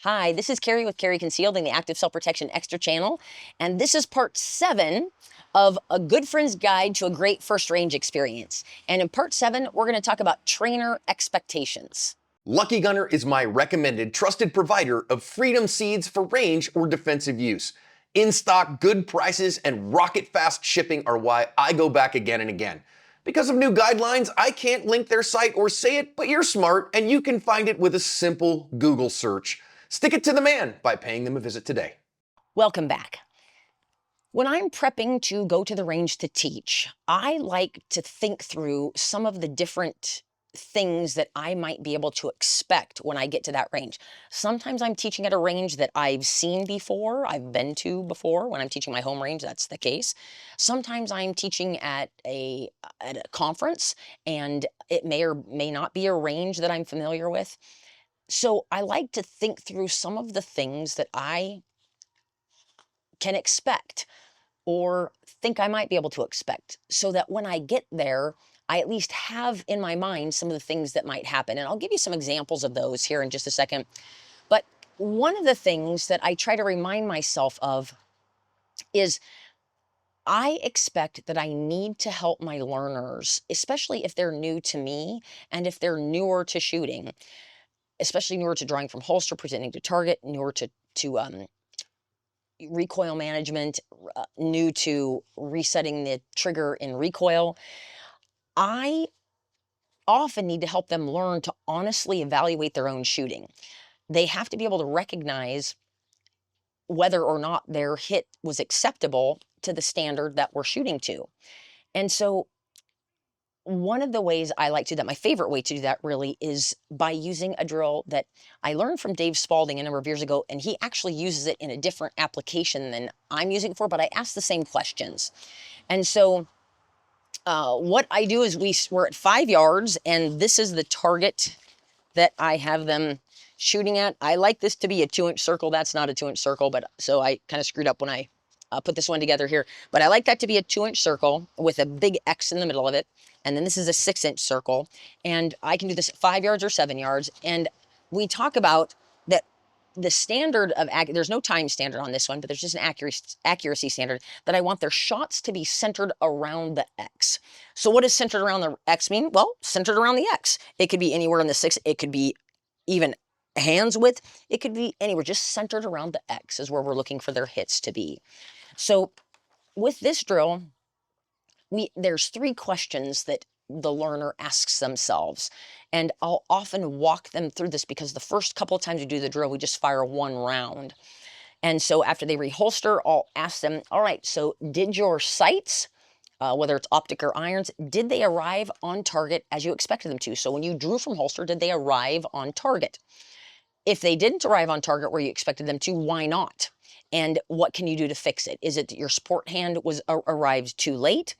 Hi, this is Kaery with Kaery Concealed in the Active Self-Protection Extra channel, and this is part 7 of A Good Friend's Guide to a Great First Range Experience. And in part 7, we're going to talk about trainer expectations. Lucky Gunner is my recommended trusted provider of freedom seeds for range or defensive use. In stock, good prices, and rocket fast shipping are why I go back again and again. Because of new guidelines, I can't link their site or say it, but you're smart and you can find it with a simple Google search. Stick it to the man by paying them a visit today. Welcome back. When I'm prepping to go to the range to teach, I like to think through some of the different things that I might be able to expect when I get to that range. Sometimes I'm teaching at a range that I've seen before, I've been to before. When I'm teaching my home range, that's the case. Sometimes I'm teaching at a conference, and it may or may not be a range that I'm familiar with. So I like to think through some of the things that I can expect or think I might be able to expect, so that when I get there, I at least have in my mind some of the things that might happen. And I'll give you some examples of those here in just a second. But one of the things that I try to remind myself of is I expect that I need to help my learners, especially if they're new to me and if they're newer to shooting, especially newer to drawing from holster, presenting to target, newer to recoil management, new to resetting the trigger in recoil. I often need to help them learn to honestly evaluate their own shooting. They have to be able to recognize whether or not their hit was acceptable to the standard that we're shooting to. And so one of the ways I like to do that, my favorite way to do that really, is by using a drill that I learned from Dave Spalding a number of years ago, and he actually uses it in a different application than I'm using it for, but I ask the same questions. And so what I do is we're at 5 yards, and this is the target that I have them shooting at. I like this to be a 2-inch circle. That's not a 2-inch circle, but so I kind of screwed up when I put this one together here. But I like that to be a 2-inch circle with a big X in the middle of it. And then this is a 6-inch circle. And I can do this at 5 yards or 7 yards. And we talk about that the standard of, there's no time standard on this one, but there's just an accuracy standard that I want their shots to be centered around the X. So what does centered around the X mean? Well, centered around the X. It could be anywhere in the 6, it could be even hands width, it could be anywhere, just centered around the X is where we're looking for their hits to be. So with this drill, there's 3 questions that the learner asks themselves. And I'll often walk them through this because the first couple of times we do the drill, we just fire 1 round. And so after they reholster, I'll ask them, all right, so did your sights, whether it's optic or irons, did they arrive on target as you expected them to? So when you drew from holster, did they arrive on target? If they didn't arrive on target where you expected them to, why not? And what can you do to fix it? Is it that your sport hand arrived too late?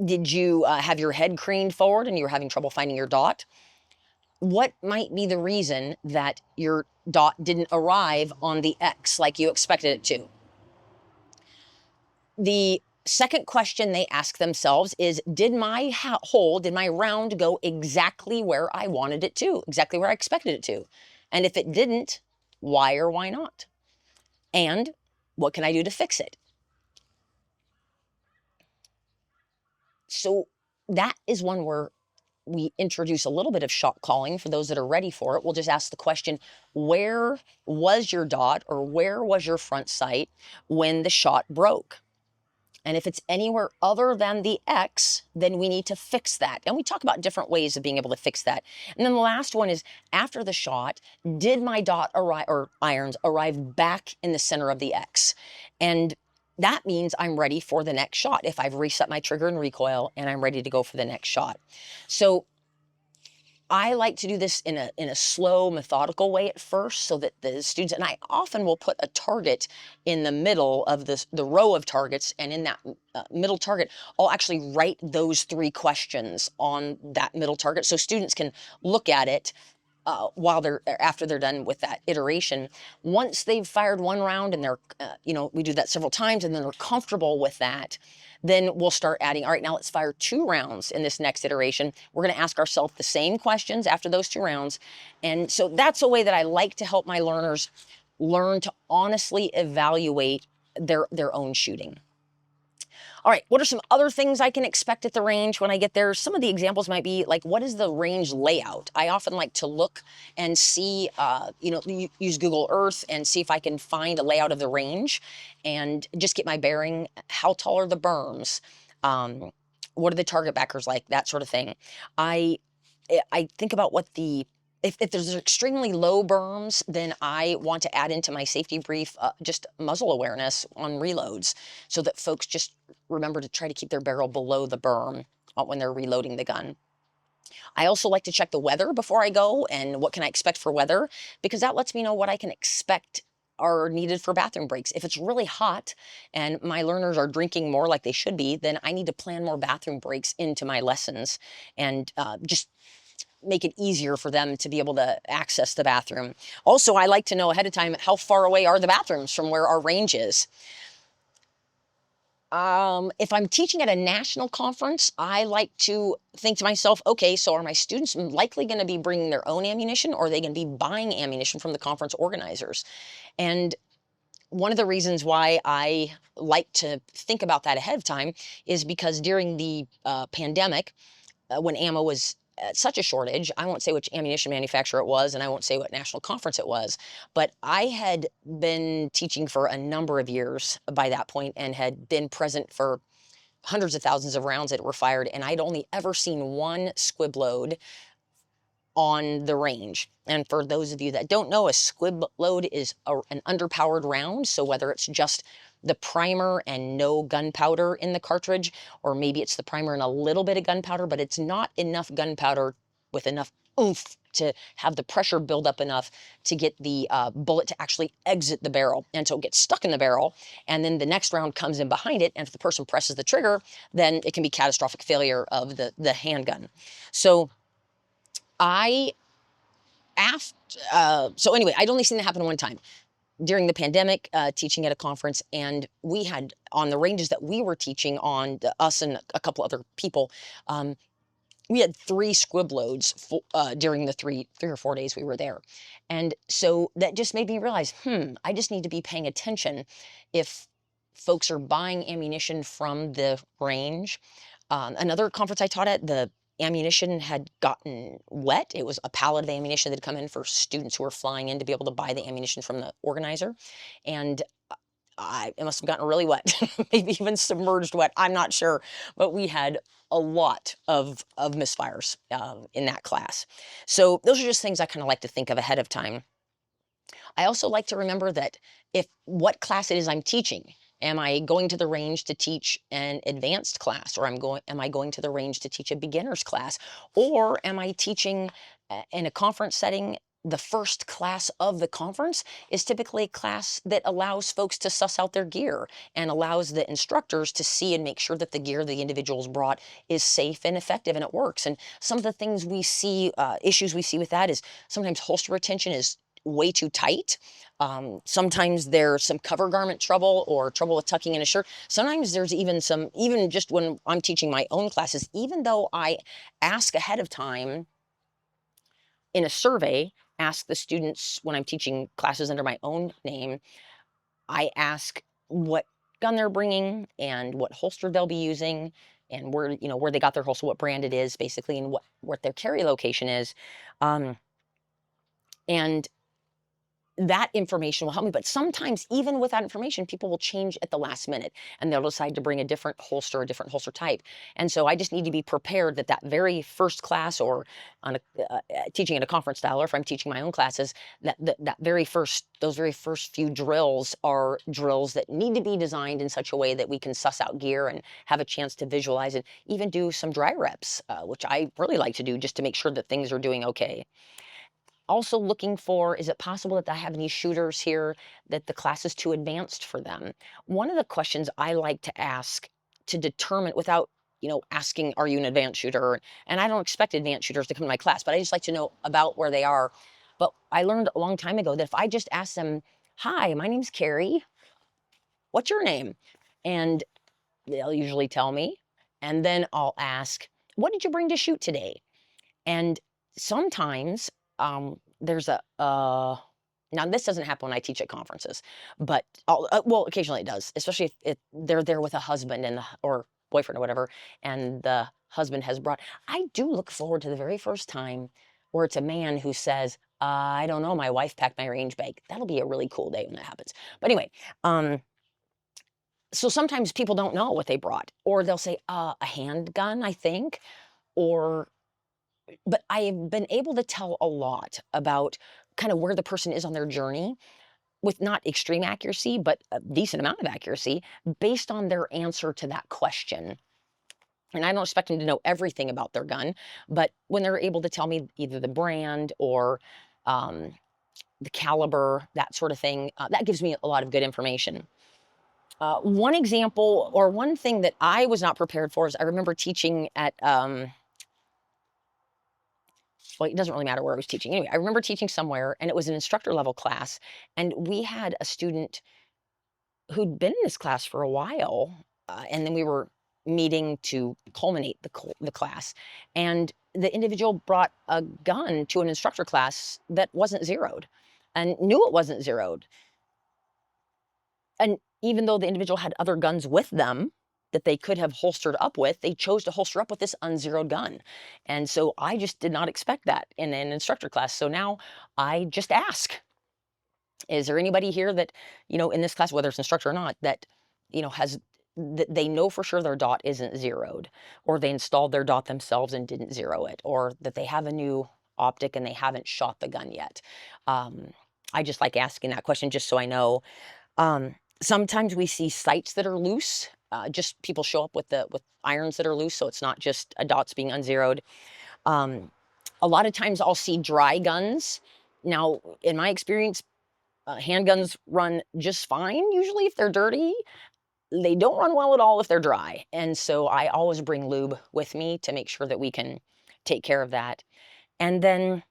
Did you have your head craned forward and you were having trouble finding your dot? What might be the reason that your dot didn't arrive on the X like you expected it to? The second question they ask themselves is, did my did my round go exactly where I wanted it to, exactly where I expected it to? And if it didn't, why or why not? And what can I do to fix it? So that is one where we introduce a little bit of shot calling for those that are ready for it. We'll just ask the question, where was your dot or where was your front sight when the shot broke? And if it's anywhere other than the X, then we need to fix that. And we talk about different ways of being able to fix that. And then the last one is, after the shot, did my dot arrive, or irons arrive back in the center of the X? And that means I'm ready for the next shot if I've reset my trigger and recoil and I'm ready to go for the next shot. So I like to do this in a slow, methodical way at first, so that the students, and I often will put a target in the middle of the row of targets, and in that middle target, I'll actually write those 3 questions on that middle target so students can look at it while they're after they're done with that iteration. Once they've fired one round and they're we do that several times and then they're comfortable with that, then we'll start adding, all right, now let's fire 2 rounds in this next iteration. We're going to ask ourselves the same questions after those 2 rounds. And so that's a way that I like to help my learners learn to honestly evaluate their own shooting. All right, what are some other things I can expect at the range when I get there? Some of the examples might be like, what is the range layout? I often like to look and see, use Google Earth and see if I can find a layout of the range and just get my bearing. How tall are the berms? What are the target backers like? That sort of thing. I think about what the if there's extremely low berms, then I want to add into my safety brief just muzzle awareness on reloads so that folks just remember to try to keep their barrel below the berm when they're reloading the gun. I also like to check the weather before I go and what can I expect for weather, because that lets me know what I can expect are needed for bathroom breaks. If it's really hot and my learners are drinking more like they should be, then I need to plan more bathroom breaks into my lessons and just make it easier for them to be able to access the bathroom. Also, I like to know ahead of time how far away are the bathrooms from where our range is. If I'm teaching at a national conference, I like to think to myself, okay, so are my students likely going to be bringing their own ammunition, or are they going to be buying ammunition from the conference organizers? And one of the reasons why I like to think about that ahead of time is because during the pandemic, when ammo was at such a shortage, I won't say which ammunition manufacturer it was, and I won't say what national conference it was, but I had been teaching for a number of years by that point and had been present for hundreds of thousands of rounds that were fired, and I'd only ever seen one squib load on the range. And for those of you that don't know, a squib load is an underpowered round. So whether it's just the primer and no gunpowder in the cartridge, or maybe it's the primer and a little bit of gunpowder, but it's not enough gunpowder with enough oomph to have the pressure build up enough to get the bullet to actually exit the barrel. And so it gets stuck in the barrel, and then the next round comes in behind it, and if the person presses the trigger, then it can be catastrophic failure of the handgun. So I so anyway, I'd only seen it happen one time during the pandemic, teaching at a conference, and we had on the ranges that we were teaching on, us and a couple other people, we had 3 squib loads during the 3 or 4 days we were there. And so that just made me realize, I just need to be paying attention if folks are buying ammunition from the range. Another conference I taught at, the ammunition had gotten wet. It was a pallet of ammunition that had come in for students who were flying in to be able to buy the ammunition from the organizer. And it must have gotten really wet, maybe even submerged wet. I'm not sure, but we had a lot of misfires in that class. So those are just things I kind of like to think of ahead of time. I also like to remember that if what class it is I'm teaching. Am I going to the range to teach an advanced class, or am I going to the range to teach a beginner's class? Or am I teaching in a conference setting? The first class of the conference is typically a class that allows folks to suss out their gear and allows the instructors to see and make sure that the gear the individuals brought is safe and effective and it works. And some of the things we see, issues we see with that is sometimes holster retention is way too tight. Sometimes there's some cover garment trouble or trouble with tucking in a shirt. Sometimes there's even just when I'm teaching my own classes, even though I ask ahead of time in a survey, ask the students when I'm teaching classes under my own name, I ask what gun they're bringing and what holster they'll be using and where they got their holster, what brand it is basically, and what their carry location is. And that information will help me. But sometimes even with that information, people will change at the last minute and they'll decide to bring a different holster type. And so I just need to be prepared that very first class, or on teaching at a conference style, or if I'm teaching my own classes, those very first few drills are drills that need to be designed in such a way that we can suss out gear and have a chance to visualize it, even do some dry reps, which I really like to do just to make sure that things are doing okay. Also looking for, is it possible that I have any shooters here that the class is too advanced for them? One of the questions I like to ask to determine, without asking, are you an advanced shooter? And I don't expect advanced shooters to come to my class, but I just like to know about where they are. But I learned a long time ago that if I just ask them, hi, my name's Kaery, what's your name? And they'll usually tell me. And then I'll ask, what did you bring to shoot today? And sometimes there's now this doesn't happen when I teach at conferences, but well, occasionally it does, especially if they're there with a husband or boyfriend or whatever, and the husband has brought. I do look forward to the very first time where it's a man who says, I don't know, my wife packed my range bag. That'll be a really cool day when that happens. But anyway, so sometimes people don't know what they brought, or they'll say, a handgun, I think, or but I've been able to tell a lot about kind of where the person is on their journey with not extreme accuracy, but a decent amount of accuracy based on their answer to that question. And I don't expect them to know everything about their gun, but when they're able to tell me either the brand or um, the caliber, that sort of thing, that gives me a lot of good information. One example or one thing that I was not prepared for is I remember teaching at well, it doesn't really matter where I was teaching. Anyway, I remember teaching somewhere and it was an instructor level class. And we had a student who'd been in this class for a while. And then we were meeting to culminate the class. And the individual brought a gun to an instructor class that wasn't zeroed and knew it wasn't zeroed. And even though the individual had other guns with them that they could have holstered up with, they chose to holster up with this unzeroed gun. And so I just did not expect that in an instructor class. So now I just ask, is there anybody here that, in this class, whether it's instructor or not, that, has that they know for sure their dot isn't zeroed, or they installed their dot themselves and didn't zero it, or that they have a new optic and they haven't shot the gun yet. I just like asking that question just so I know. Sometimes we see sights that are loose. Just people show up with irons that are loose, so it's not just a dots being unzeroed. A lot of times I'll see dry guns. Now, in my experience, handguns run just fine usually if they're dirty. They don't run well at all if they're dry. And so I always bring lube with me to make sure that we can take care of that. And then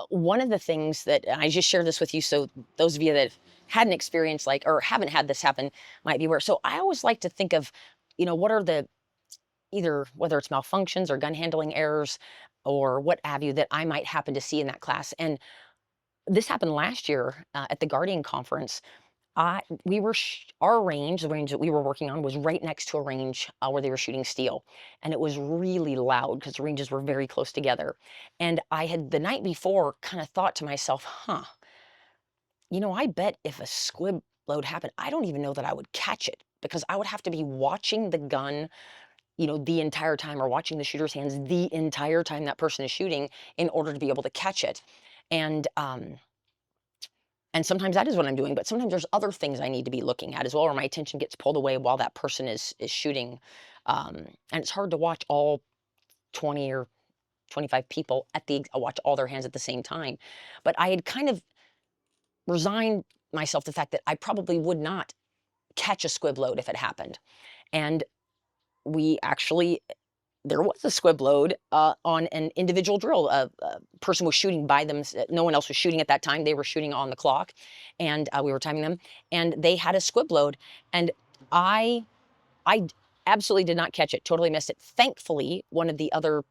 one of the things that I just share this with you, so those of you that had an experience like or haven't had this happen might be aware. So I always like to think of, what are the either whether it's malfunctions or gun handling errors or what have you that I might happen to see in that class. And this happened last year at the Guardian conference. We were our range, the range that we were working on, was right next to a range where they were shooting steel, and it was really loud because the ranges were very close together. And I had the night before kind of thought to myself, I bet if a squib load happened, I don't even know that I would catch it because I would have to be watching the gun, the entire time, or watching the shooter's hands the entire time that person is shooting in order to be able to catch it. And sometimes that is what I'm doing, but sometimes there's other things I need to be looking at as well, or my attention gets pulled away while that person is shooting. And it's hard to watch all 20 or 25 people watch all their hands at the same time. But I had kind of resigned myself to the fact that I probably would not catch a squib load if it happened. And there was a squib load on an individual drill. A person was shooting by them. No one else was shooting at that time. They were shooting on the clock, and we were timing them. And they had a squib load, and I absolutely did not catch it. Totally missed it. Thankfully, one of the other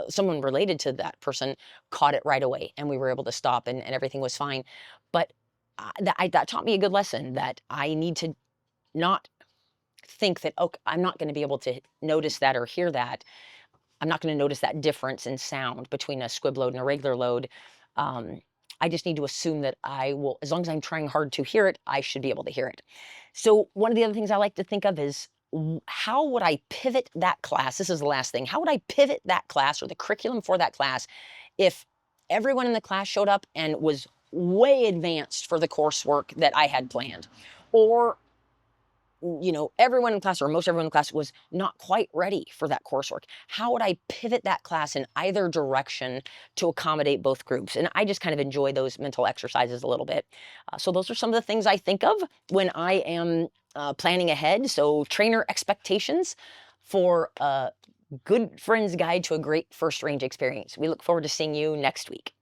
someone related to that person caught it right away, and we were able to stop, and everything was fine. But that taught me a good lesson that I need to not think that, okay, I'm not going to be able to notice that or hear that. I'm not going to notice that difference in sound between a squib load and a regular load. I just need to assume that I will, as long as I'm trying hard to hear it, I should be able to hear it. So one of the other things I like to think of is how would I pivot that class? This is the last thing. How would I pivot that class or the curriculum for that class if everyone in the class showed up and was way advanced for the coursework that I had planned? Or everyone in class or most everyone in class was not quite ready for that coursework. How would I pivot that class in either direction to accommodate both groups? And I just kind of enjoy those mental exercises a little bit. So those are some of the things I think of when I am planning ahead. So trainer expectations for a good friend's guide to a great first range experience. We look forward to seeing you next week.